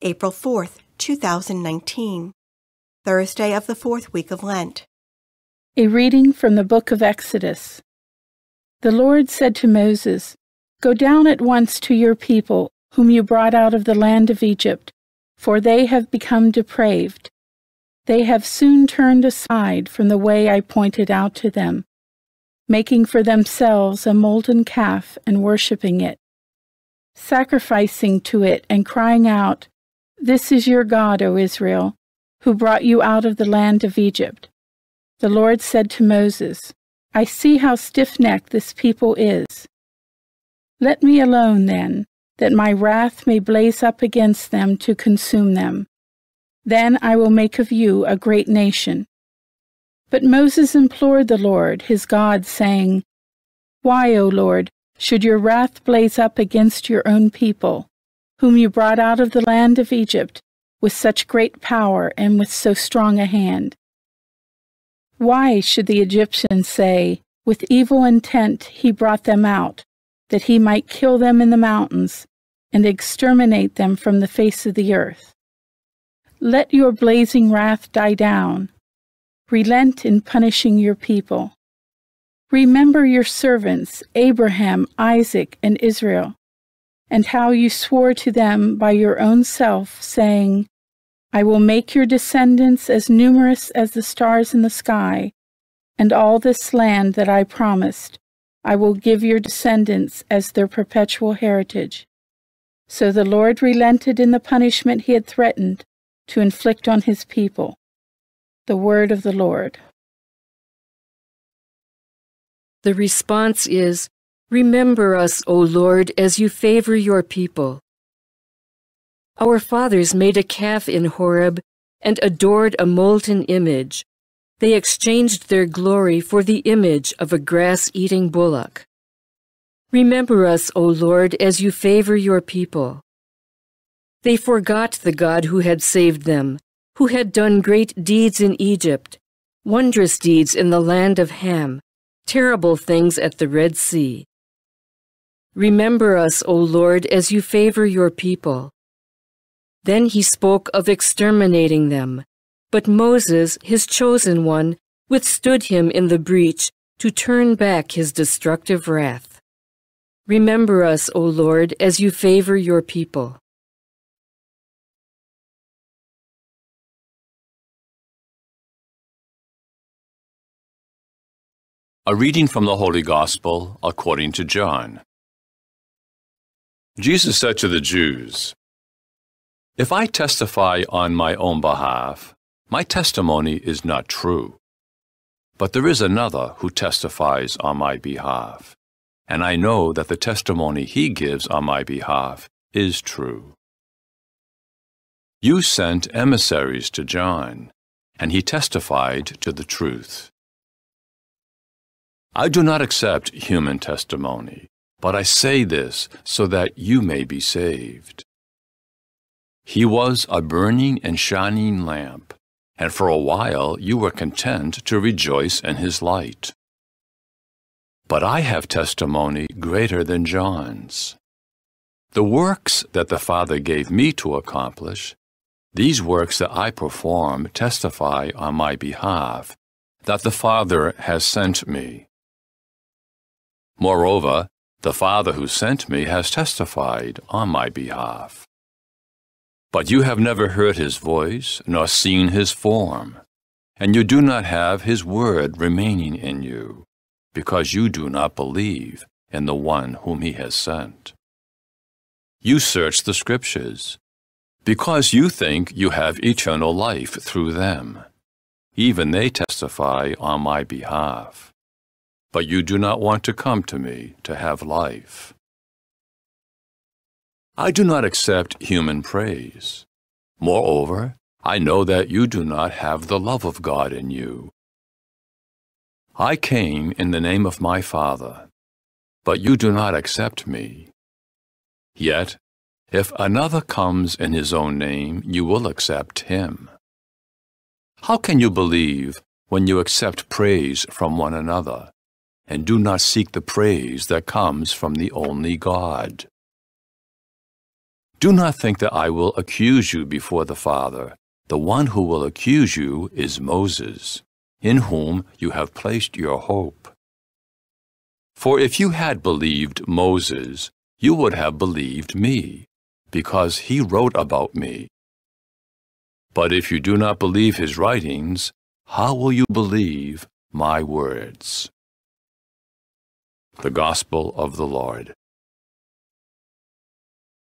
April 4th, 2019, Thursday of the fourth week of Lent. A reading from the book of Exodus. The Lord said to Moses, "Go down at once to your people, whom you brought out of the land of Egypt, for they have become depraved. They have soon turned aside from the way I pointed out to them, making for themselves a molten calf and worshipping it, sacrificing to it and crying out, 'This is your God, O Israel, who brought you out of the land of Egypt.' The Lord said to Moses, 'I see how stiff-necked this people is. Let me alone, then, that my wrath may blaze up against them to consume them. Then I will make of you a great nation.' But Moses implored the Lord, his God, saying, 'Why, O Lord, should your wrath blaze up against your own people, whom you brought out of the land of Egypt with such great power and with so strong a hand? Why should the Egyptians say, with evil intent he brought them out, that he might kill them in the mountains and exterminate them from the face of the earth? Let your blazing wrath die down. Relent in punishing your people. Remember your servants, Abraham, Isaac, and Israel, and how you swore to them by your own self, saying, 'I will make your descendants as numerous as the stars in the sky, and all this land that I promised, I will give your descendants as their perpetual heritage.' So the Lord relented in the punishment he had threatened to inflict on his people." The word of the Lord. The response is, "Remember us, O Lord, as you favor your people." Our fathers made a calf in Horeb and adored a molten image. They exchanged their glory for the image of a grass-eating bullock. Remember us, O Lord, as you favor your people. They forgot the God who had saved them, who had done great deeds in Egypt, wondrous deeds in the land of Ham, terrible things at the Red Sea. Remember us, O Lord, as you favor your people. Then he spoke of exterminating them, but Moses, his chosen one, withstood him in the breach to turn back his destructive wrath. Remember us, O Lord, as you favor your people. A reading from the Holy Gospel according to John. Jesus said to the Jews, "If I testify on my own behalf, my testimony is not true. But there is another who testifies on my behalf, and I know that the testimony he gives on my behalf is true. You sent emissaries to John, and he testified to the truth. I do not accept human testimony, but I say this so that you may be saved. He was a burning and shining lamp, and for a while you were content to rejoice in his light. But I have testimony greater than John's. The works that the Father gave me to accomplish, these works that I perform testify on my behalf that the Father has sent me. Moreover, the Father who sent me has testified on my behalf. But you have never heard his voice, nor seen his form, and you do not have his word remaining in you, because you do not believe in the one whom he has sent. You search the Scriptures, because you think you have eternal life through them. Even they testify on my behalf. But you do not want to come to me to have life. I do not accept human praise. Moreover, I know that you do not have the love of God in you. I came in the name of my Father, but you do not accept me. Yet, if another comes in his own name, you will accept him. How can you believe when you accept praise from one another, and do not seek the praise that comes from the only God? Do not think that I will accuse you before the Father. The one who will accuse you is Moses, in whom you have placed your hope. For if you had believed Moses, you would have believed me, because he wrote about me. But if you do not believe his writings, how will you believe my words? The Gospel of the Lord.